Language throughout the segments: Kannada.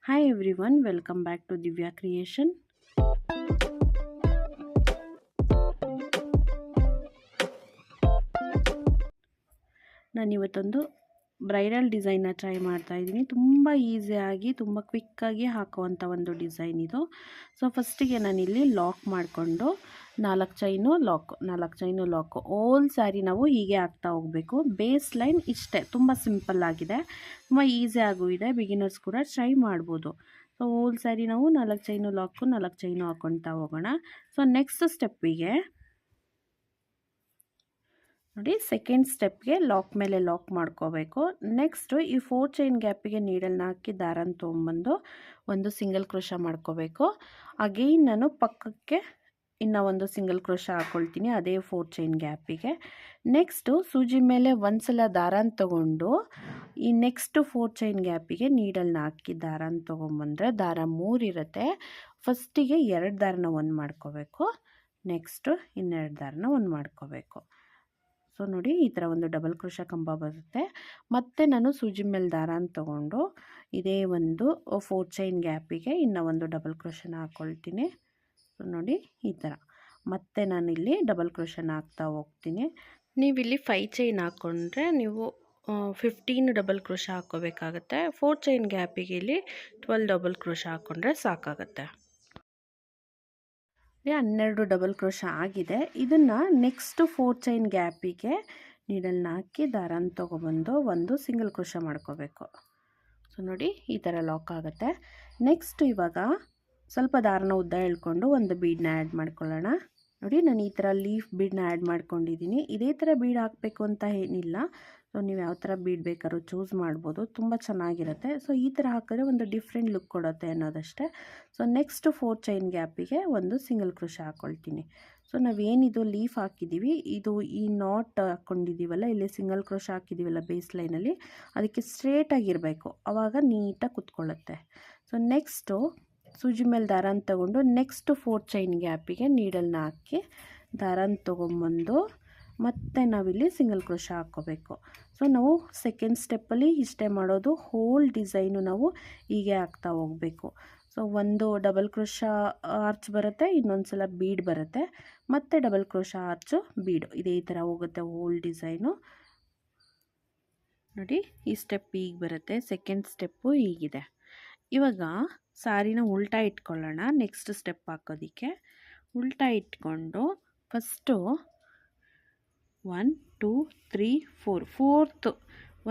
Hi everyone, welcome back to Divya Creation. ನಾನು ಇವತ್ತೊಂದು ಬ್ರೈಡಲ್ ಡಿಸೈನ್ನ ಟ್ರೈ ಮಾಡ್ತಾ ಇದ್ದೀನಿ. ತುಂಬ ಈಸಿಯಾಗಿ ತುಂಬ ಕ್ವಿಕ್ಕಾಗಿ ಹಾಕುವಂಥ ಒಂದು ಡಿಸೈನ್ ಇದು. ಸೊ ಫಸ್ಟಿಗೆ ನಾನಿಲ್ಲಿ ಲಾಕ್ ಮಾಡಿಕೊಂಡು ನಾಲ್ಕು ಚೈನು ಲಾಕು ಓಲ್ ಸ್ಯಾರಿ ನಾವು ಹೀಗೆ ಹಾಕ್ತಾ ಹೋಗಬೇಕು. ಬೇಸ್ ಲೈನ್ ಇಷ್ಟೇ, ತುಂಬ ಸಿಂಪಲ್ ಆಗಿದೆ, ತುಂಬ ಈಸಿಯಾಗೂ ಇದೆ, ಬಿಗಿನರ್ಸ್ ಕೂಡ ಟ್ರೈ ಮಾಡ್ಬೋದು. ಸೊ ಓಲ್ ಸ್ಯಾರಿ ನಾವು ನಾಲ್ಕು ಚೈನು ಹಾಕ್ಕೊಳ್ತಾ ಹೋಗೋಣ. ಸೊ ನೆಕ್ಸ್ಟ್ ಸ್ಟೆಪ್ಪಿಗೆ ನೋಡಿ, ಸೆಕೆಂಡ್ ಸ್ಟೆಪ್ಗೆ ಲಾಕ್ ಮೇಲೆ ಲಾಕ್ ಮಾಡ್ಕೋಬೇಕು. ನೆಕ್ಸ್ಟು ಈ 4 ಚೈನ್ ಗ್ಯಾಪಿಗೆ ನೀಡಲ್ನ ಹಾಕಿ ದಾರನ ತೊಗೊಂಬಂದು ಒಂದು ಸಿಂಗಲ್ ಕ್ರೋಶ ಮಾಡ್ಕೋಬೇಕು. ಅಗೈನ್ ನಾನು ಪಕ್ಕಕ್ಕೆ ಇನ್ನೂ ಒಂದು ಸಿಂಗಲ್ ಕ್ರೋಶ ಹಾಕ್ಕೊಳ್ತೀನಿ ಅದೇ 4 ಚೈನ್ ಗ್ಯಾಪಿಗೆ. ನೆಕ್ಸ್ಟು ಸೂಜಿ ಮೇಲೆ ಒಂದ್ಸಲ ದಾರನ ತೊಗೊಂಡು ಈ ನೆಕ್ಸ್ಟ್ 4 ಚೈನ್ ಗ್ಯಾಪಿಗೆ ನೀಡಲ್ನ ಹಾಕಿ ದಾರನ ತೊಗೊಂಬಂದರೆ ದಾರ 3 ಇರುತ್ತೆ. ಫಸ್ಟಿಗೆ 2 ದಾರನ ಒಂದು ಮಾಡ್ಕೋಬೇಕು, ನೆಕ್ಸ್ಟು ಇನ್ನೆರಡು ದಾರನ ಒಂದು ಮಾಡ್ಕೋಬೇಕು. ಸೊ ನೋಡಿ, ಈ ಥರ ಒಂದು ಡಬಲ್ ಕ್ರೋಶ ಕಂಬ ಬರುತ್ತೆ. ಮತ್ತು ನಾನು ಸೂಜಿ ಮೇಲೆ ದಾರನ ತೊಗೊಂಡು ಇದೇ ಒಂದು 4 ಚೈನ್ ಗ್ಯಾಪಿಗೆ ಇನ್ನೂ ಒಂದು ಡಬಲ್ ಕ್ರೋಶನ ಹಾಕ್ಕೊಳ್ತೀನಿ. ಸೊ ನೋಡಿ, ಈ ಥರ ಮತ್ತೆ ನಾನಿಲ್ಲಿ ಡಬಲ್ ಕ್ರೋಶನ ಹಾಕ್ತಾ ಹೋಗ್ತೀನಿ. ನೀವಿಲ್ಲಿ 5 ಚೈನ್ ಹಾಕ್ಕೊಂಡ್ರೆ ನೀವು 15 ಡಬಲ್ ಕ್ರೋಶ ಹಾಕ್ಕೋಬೇಕಾಗತ್ತೆ. 4 ಚೈನ್ ಗ್ಯಾಪಿಗೆ ಇಲ್ಲಿ 12 ಡಬಲ್ ಕ್ರೋಶ ಹಾಕ್ಕೊಂಡ್ರೆ ಸಾಕಾಗತ್ತೆ. 12 ಡಬಲ್ ಕ್ರೋಶ ಆಗಿದೆ. ಇದನ್ನು ನೆಕ್ಸ್ಟ್ 4 ಚೈನ್ ಗ್ಯಾಪಿಗೆ ನೀಡಲ್ನ ಹಾಕಿ ದಾರನ ತೊಗೊಬಂದು ಒಂದು ಸಿಂಗಲ್ ಕ್ರೋಶ ಮಾಡ್ಕೋಬೇಕು. ಸೊ ನೋಡಿ, ಈ ಥರ ಲಾಕ್ ಆಗುತ್ತೆ. ನೆಕ್ಸ್ಟ್ ಇವಾಗ ಸ್ವಲ್ಪ ದಾರನ ಉದ್ದ ಎಳ್ಕೊಂಡು ಒಂದು ಬೀಡನ್ನ ಆ್ಯಡ್ ಮಾಡ್ಕೊಳ್ಳೋಣ. ನೋಡಿ, ನಾನು ಈ ಥರ ಲೀಫ್ ಬೀಡನ್ನ ಆ್ಯಡ್ ಮಾಡ್ಕೊಂಡಿದ್ದೀನಿ. ಇದೇ ಥರ ಬೀಡ್ ಹಾಕಬೇಕು ಅಂತ ಏನಿಲ್ಲ. ಸೊ ನೀವು ಯಾವ ಥರ ಬೀಡ್ ಬೇಕಾದ್ರೂ ಚೂಸ್ ಮಾಡ್ಬೋದು, ತುಂಬ ಚೆನ್ನಾಗಿರುತ್ತೆ. ಸೊ ಈ ಥರ ಹಾಕಿದ್ರೆ ಒಂದು ಡಿಫ್ರೆಂಟ್ ಲುಕ್ ಕೊಡುತ್ತೆ ಅನ್ನೋದಷ್ಟೇ. ಸೊ ನೆಕ್ಸ್ಟ್ 4 ಚೈನ್ ಗ್ಯಾಪಿಗೆ ಒಂದು ಸಿಂಗಲ್ ಕ್ರೋಶ ಹಾಕ್ಕೊಳ್ತೀನಿ. ಸೊ ನಾವೇನಿದು ಲೀಫ್ ಹಾಕಿದ್ದೀವಿ, ಇದು ಈ ನಾಟ್ ಹಾಕ್ಕೊಂಡಿದ್ದೀವಲ್ಲ, ಇಲ್ಲಿ ಸಿಂಗಲ್ ಕ್ರೋಶ ಹಾಕಿದ್ದೀವಲ್ಲ ಬೇಸ್ ಲೈನಲ್ಲಿ, ಅದಕ್ಕೆ ಸ್ಟ್ರೇಟಾಗಿರಬೇಕು, ಆವಾಗ ನೀಟಾಗಿ ಕುತ್ಕೊಳ್ಳುತ್ತೆ. ಸೊ ನೆಕ್ಸ್ಟು ಸೂಜಿ ಮೇಲೆ ದಾರನ ತೊಗೊಂಡು ನೆಕ್ಸ್ಟ್ 4 ಚೈನ್ ಗ್ಯಾಪಿಗೆ ನೀಡಲ್ನ ಹಾಕಿ ದಾರನ ತೊಗೊಂಬಂದು ಮತ್ತೆ ನಾವಿಲ್ಲಿ ಸಿಂಗಲ್ ಕ್ರೋಶ ಹಾಕ್ಕೋಬೇಕು. ಸೊ ನಾವು ಸೆಕೆಂಡ್ ಸ್ಟೆಪ್ಪಲ್ಲಿ ಇಷ್ಟೇ ಮಾಡೋದು. ಹೋಲ್ ಡಿಸೈನು ನಾವು ಹೀಗೆ ಹಾಕ್ತಾ ಹೋಗಬೇಕು. ಸೊ ಒಂದು ಡಬಲ್ ಕ್ರೋಶ ಆರ್ಚ್ ಬರುತ್ತೆ, ಇನ್ನೊಂದು ಸಲ ಬೀಡ್ ಬರುತ್ತೆ, ಮತ್ತು ಡಬಲ್ ಕ್ರೋಶ ಆರ್ಚು ಬೀಡು, ಇದೇ ಥರ ಹೋಗುತ್ತೆ ಹೋಲ್ ಡಿಸೈನು. ನೋಡಿ, ಈ ಸ್ಟೆಪ್ ಹೀಗೆ ಬರುತ್ತೆ, ಸೆಕೆಂಡ್ ಸ್ಟೆಪ್ಪು ಹೀಗಿದೆ. ಇವಾಗ ಸಾರಿನ ಉಲ್ಟಾ ಇಟ್ಕೊಳ್ಳೋಣ. ನೆಕ್ಸ್ಟ್ ಸ್ಟೆಪ್ ಹಾಕೋದಕ್ಕೆ ಉಲ್ಟಾ ಇಟ್ಕೊಂಡು ಫಸ್ಟು 1 2 3 4 ಫೋರ್ತ್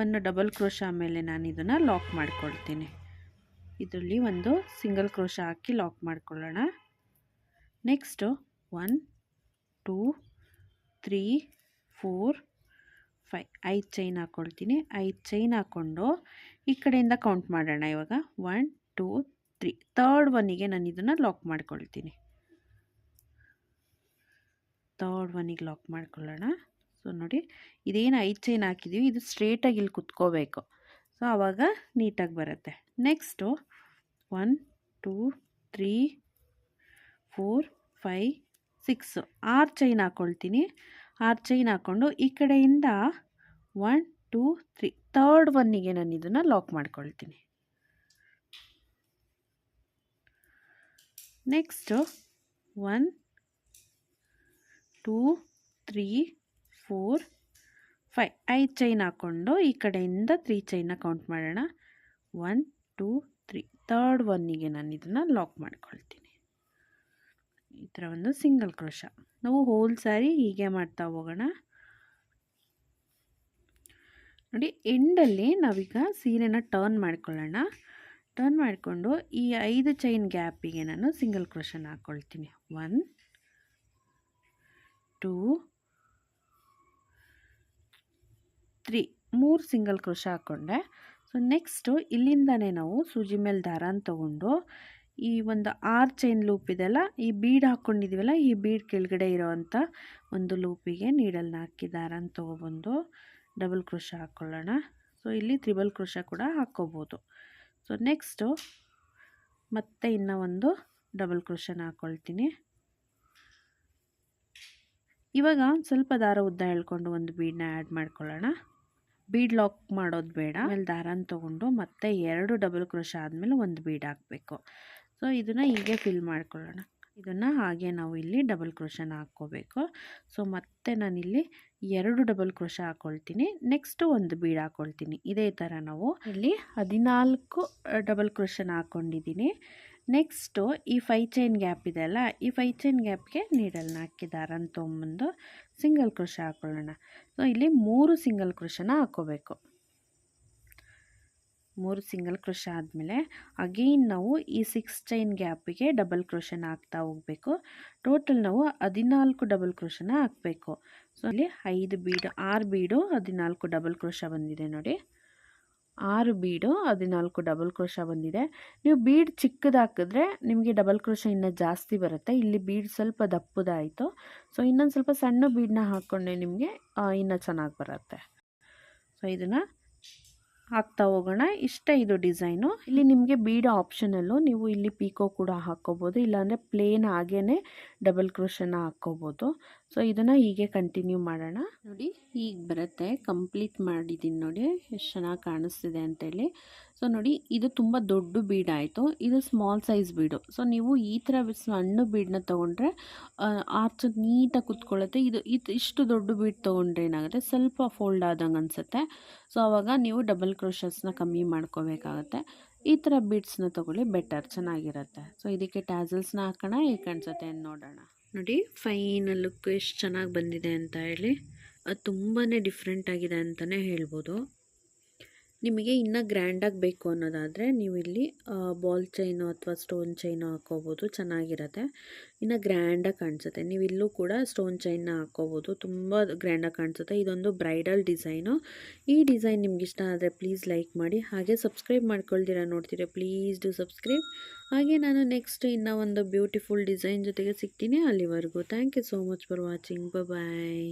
ಒಂದು ಡಬಲ್ ಕ್ರೋಶ ಮೇಲೆ ನಾನು ಇದನ್ನು ಲಾಕ್ ಮಾಡ್ಕೊಳ್ತೀನಿ. ಇದರಲ್ಲಿ ಒಂದು ಸಿಂಗಲ್ ಕ್ರೋಶ ಹಾಕಿ ಲಾಕ್ ಮಾಡ್ಕೊಳ್ಳೋಣ. ನೆಕ್ಸ್ಟು 1 2 3 4 5 5 ಚೈನ್ ಹಾಕ್ಕೊಳ್ತೀನಿ. 5 ಚೈನ್ ಹಾಕ್ಕೊಂಡು ಈ ಕಡೆಯಿಂದ ಕೌಂಟ್ ಮಾಡೋಣ. ಇವಾಗ 1 2 3 ಥರ್ಡ್ ಒನ್ನಿಗೆ ನಾನು ಇದನ್ನು ಲಾಕ್ ಮಾಡ್ಕೊಳ್ತೀನಿ. ಥರ್ಡ್ ಒನ್ನಿಗೆ ಲಾಕ್ ಮಾಡ್ಕೊಳ್ಳೋಣ. ಸೊ ನೋಡಿ, ಇದೇನು 5 ಚೈನ್ ಹಾಕಿದ್ದೀವಿ, ಇದು ಸ್ಟ್ರೇಟಾಗಿ ಇಲ್ಲಿ ಕುತ್ಕೋಬೇಕು. ಸೊ ಆವಾಗ ನೀಟಾಗಿ ಬರುತ್ತೆ. ನೆಕ್ಸ್ಟು 1 2 3 4 5 6 6 ಚೈನ್ ಹಾಕ್ಕೊಳ್ತೀನಿ. 6 ಚೈನ್ ಹಾಕ್ಕೊಂಡು ಈ ಕಡೆಯಿಂದ 1 2 3 ಥರ್ಡ್ ಒನ್ನಿಗೆ ನಾನು ಇದನ್ನು ಲಾಕ್ ಮಾಡ್ಕೊಳ್ತೀನಿ. ನೆಕ್ಸ್ಟು 1 2 3 4 5 5 ಚೈನ್ ಹಾಕ್ಕೊಂಡು ಈ ಕಡೆಯಿಂದ 3 ಚೈನ್ನ ಕೌಂಟ್ ಮಾಡೋಣ. 1 2 3 ಥರ್ಡ್ ಒನ್ನಿಗೆ ನಾನು ಇದನ್ನು ಲಾಕ್ ಮಾಡ್ಕೊಳ್ತೀನಿ. ಈ ಥರ ಒಂದು ಸಿಂಗಲ್ ಕ್ರೋಶ ನಾವು ಹೋಲ್ ಸ್ಯಾರಿ ಹೀಗೆ ಮಾಡ್ತಾ ಹೋಗೋಣ. ನೋಡಿ, ಎಂಡಲ್ಲಿ ನಾವೀಗ ಸೀರೆನ ಟರ್ನ್ ಮಾಡ್ಕೊಳ್ಳೋಣ. ಟರ್ನ್ ಮಾಡಿಕೊಂಡು ಈ 5 ಚೈನ್ ಗ್ಯಾಪಿಗೆ ನಾನು ಸಿಂಗಲ್ ಕ್ರೋಶನ ಹಾಕ್ಕೊಳ್ತೀನಿ. 1 2 3 3 ಸಿಂಗಲ್ ಕ್ರೋಶ ಹಾಕ್ಕೊಂಡೆ. ಸೊ ನೆಕ್ಸ್ಟು ಇಲ್ಲಿಂದನೇ ನಾವು ಸೂಜಿ ಮೇಲೆ ದಾರನ ತೊಗೊಂಡು ಈ ಒಂದು 6 ಚೈನ್ ಲೂಪ್ ಇದೆಲ್ಲ, ಈ ಬೀಡ್ ಹಾಕ್ಕೊಂಡಿದ್ದೀವಲ್ಲ, ಈ ಬೀಡ್ ಕೆಳಗಡೆ ಇರೋವಂಥ ಒಂದು ಲೂಪಿಗೆ ನೀಡಲ್ನ ಹಾಕಿ ದಾರನ ತೊಗೊಬಂದು ಡಬಲ್ ಕ್ರೋಶ ಹಾಕ್ಕೊಳ್ಳೋಣ. ಸೊ ಇಲ್ಲಿ ತ್ರಿಬಲ್ ಕ್ರೋಶ ಕೂಡ ಹಾಕ್ಕೋಬೋದು. ಸೊ ನೆಕ್ಸ್ಟು ಮತ್ತೆ ಇನ್ನೂ ಒಂದು ಡಬಲ್ ಕ್ರೋಶನ ಹಾಕ್ಕೊಳ್ತೀನಿ. ಇವಾಗ ಸ್ವಲ್ಪ ದಾರ ಉದ್ದ ಎಳ್ಕೊಂಡು ಒಂದು ಬೀಡನ್ನ ಆ್ಯಡ್ ಮಾಡ್ಕೊಳ್ಳೋಣ. ಬೀಡ್ ಲಾಕ್ ಮಾಡೋದು ಬೇಡ. ಆಮೇಲೆ ದಾರನ ತೊಗೊಂಡು ಮತ್ತೆ 2 ಡಬಲ್ ಕ್ರೋಶ ಆದಮೇಲೆ ಒಂದು ಬೀಡ್ ಹಾಕಬೇಕು. ಸೊ ಇದನ್ನು ಹೀಗೆ ಫಿಲ್ ಮಾಡ್ಕೊಳ್ಳೋಣ. ಇದನ್ನು ಹಾಗೆ ನಾವು ಇಲ್ಲಿ ಡಬಲ್ ಕ್ರೋಶನ ಹಾಕ್ಕೋಬೇಕು. ಸೊ ಮತ್ತೆ ನಾನಿಲ್ಲಿ 2 ಡಬಲ್ ಕ್ರೋಶ ಹಾಕ್ಕೊಳ್ತೀನಿ. ನೆಕ್ಸ್ಟು ಒಂದು ಬೀಡ್ ಹಾಕ್ಕೊಳ್ತೀನಿ. ಇದೇ ಥರ ನಾವು ಇಲ್ಲಿ 14 ಡಬಲ್ ಕ್ರೋಶನ ಹಾಕ್ಕೊಂಡಿದ್ದೀನಿ. ನೆಕ್ಸ್ಟು ಈ 5 ಚೈನ್ ಗ್ಯಾಪ್ ಇದೆ ಅಲ್ಲ, ಈ 5 ಚೈನ್ ಗ್ಯಾಪ್ಗೆ ನೀಡಲ್ನ ಹಾಕಿ ದಾರನ ತೊಗೊಂಬಂದು ಸಿಂಗಲ್ ಕ್ರೋಶ ಹಾಕ್ಕೊಳ್ಳೋಣ. ಸೊ ಇಲ್ಲಿ 3 ಸಿಂಗಲ್ ಕ್ರೋಶನ ಹಾಕ್ಕೋಬೇಕು. 3 ಸಿಂಗಲ್ ಕ್ರೋಶ ಆದಮೇಲೆ ಅಗೈನ್ ನಾವು ಈ 6 ಚೈನ್ ಗ್ಯಾಪಿಗೆ ಡಬಲ್ ಕ್ರೋಶನ ಹಾಕ್ತಾ ಹೋಗಬೇಕು. ಟೋಟಲ್ ನಾವು 14 ಡಬಲ್ ಕ್ರೋಶನ ಹಾಕಬೇಕು. ಸೊ ಇಲ್ಲಿ 5 ಬೀಡು 6 ಬೀಡು 14 ಡಬಲ್ ಕ್ರೋಶ ಬಂದಿದೆ ನೋಡಿ. 6 ಬೀಡು 14 ಡಬಲ್ ಕ್ರೋಶ ಬಂದಿದೆ. ನೀವು ಬೀಡ್ ಚಿಕ್ಕದು ಹಾಕಿದ್ರೆ ನಿಮಗೆ ಡಬಲ್ ಕ್ರೋಶ ಇನ್ನೂ ಜಾಸ್ತಿ ಬರುತ್ತೆ. ಇಲ್ಲಿ ಬೀಡ್ ಸ್ವಲ್ಪ ದಪ್ಪದಾಯಿತು. ಸೊ ಇನ್ನೊಂದು ಸ್ವಲ್ಪ ಸಣ್ಣ ಬೀಡನ್ನ ಹಾಕ್ಕೊಂಡ್ರೆ ನಿಮಗೆ ಇನ್ನೂ ಚೆನ್ನಾಗಿ ಬರುತ್ತೆ. ಸೊ ಇದನ್ನು ಹಾಕ್ತಾ ಹೋಗೋಣ. ಇಷ್ಟೇ ಇದು ಡಿಸೈನು. ಇಲ್ಲಿ ನಿಮಗೆ ಬೀಡ್ ಆಪ್ಷನಲ್ಲು, ನೀವು ಇಲ್ಲಿ ಪೀಕೋ ಕೂಡ ಹಾಕ್ಕೋಬೋದು, ಇಲ್ಲಾಂದರೆ ಪ್ಲೇನ್ ಹಾಗೇ ಡಬಲ್ ಕ್ರೋಶನ ಹಾಕ್ಕೋಬೋದು. ಸೊ ಇದನ್ನು ಹೀಗೆ ಕಂಟಿನ್ಯೂ ಮಾಡೋಣ. ನೋಡಿ ಈಗ ಬರುತ್ತೆ. ಕಂಪ್ಲೀಟ್ ಮಾಡಿದ್ದೀನಿ ನೋಡಿ ಎಷ್ಟು ಚೆನ್ನಾಗಿ ಕಾಣಿಸ್ತಿದೆ ಅಂತೇಳಿ. ಸೊ ನೋಡಿ ಇದು ತುಂಬ ದೊಡ್ಡ ಬೀಡ್ ಆಯಿತು. ಇದು ಸ್ಮಾಲ್ ಸೈಜ್ ಬೀಡು. ಸೊ ನೀವು ಈ ಥರ ಸಣ್ಣ ಬೀಡನ್ನ ತೊಗೊಂಡ್ರೆ ಆರ್ಚ್ ನೀಟಾಗಿ ಕುತ್ಕೊಳ್ಳುತ್ತೆ. ಇಷ್ಟು ದೊಡ್ಡ ಬೀಡ್ ತೊಗೊಂಡ್ರೆ ಏನಾಗುತ್ತೆ, ಸ್ವಲ್ಪ ಫೋಲ್ಡ್ ಆದಂಗೆ ಅನಿಸುತ್ತೆ. ಸೊ ಆವಾಗ ನೀವು ಡಬಲ್ ಕ್ರೋಶಸ್ನ ಕಮ್ಮಿ ಮಾಡ್ಕೋಬೇಕಾಗತ್ತೆ. ಈ ಥರ ಬೀಡ್ಸ್ನ ತೊಗೊಳ್ಳಿ, ಬೆಟರ್, ಚೆನ್ನಾಗಿರುತ್ತೆ. ಸೊ ಇದಕ್ಕೆ ಟ್ಯಾಸಲ್ಸ್ನ ಹಾಕೋಣ, ಹೇಗೆ ಕಾಣಿಸುತ್ತೆ ಅಂತ ನೋಡೋಣ. ನೋಡಿ ಫೈನಲ್ ಲುಕ್ ಎಷ್ಟು ಚೆನ್ನಾಗಿ ಬಂದಿದೆ ಅಂತ ಹೇಳಿ. ಅದು ತುಂಬಾ ಡಿಫ್ರೆಂಟ್ ಆಗಿದೆ ಅಂತಲೇ ಹೇಳ್ಬೋದು. ನಿಮಗೆ ಇನ್ನೂ ಗ್ರ್ಯಾಂಡಾಗಿ ಬೇಕು ಅನ್ನೋದಾದರೆ ನೀವು ಇಲ್ಲಿ ಬಾಲ್ ಚೈನು ಅಥವಾ ಸ್ಟೋನ್ ಚೈನು ಹಾಕ್ಕೋಬೋದು, ಚೆನ್ನಾಗಿರುತ್ತೆ. ಇನ್ನು ಗ್ರ್ಯಾಂಡಾಗಿ ಕಾಣಿಸುತ್ತೆ. ನೀವು ಇಲ್ಲೂ ಕೂಡ ಸ್ಟೋನ್ ಚೈನ್ನ ಹಾಕ್ಕೋಬೋದು, ತುಂಬ ಗ್ರ್ಯಾಂಡಾಗಿ ಕಾಣಿಸುತ್ತೆ. ಇದೊಂದು ಬ್ರೈಡಲ್ ಡಿಸೈನು. ಈ ಡಿಸೈನ್ ನಿಮ್ಗೆ ಇಷ್ಟ ಆದರೆ ಪ್ಲೀಸ್ ಲೈಕ್ ಮಾಡಿ. ಹಾಗೆ ಸಬ್ಸ್ಕ್ರೈಬ್ ಮಾಡ್ಕೊಳ್ತೀರಾ ನೋಡ್ತೀರಾ, ಪ್ಲೀಸ್ ಡು ಸಬ್ಸ್ಕ್ರೈಬ್. ಹಾಗೆ ನಾನು ನೆಕ್ಸ್ಟ್ ಇನ್ನೂ ಒಂದು ಬ್ಯೂಟಿಫುಲ್ ಡಿಸೈನ್ ಜೊತೆಗೆ ಸಿಗ್ತೀನಿ. ಅಲ್ಲಿವರೆಗೂ thank you so much for watching. Bye.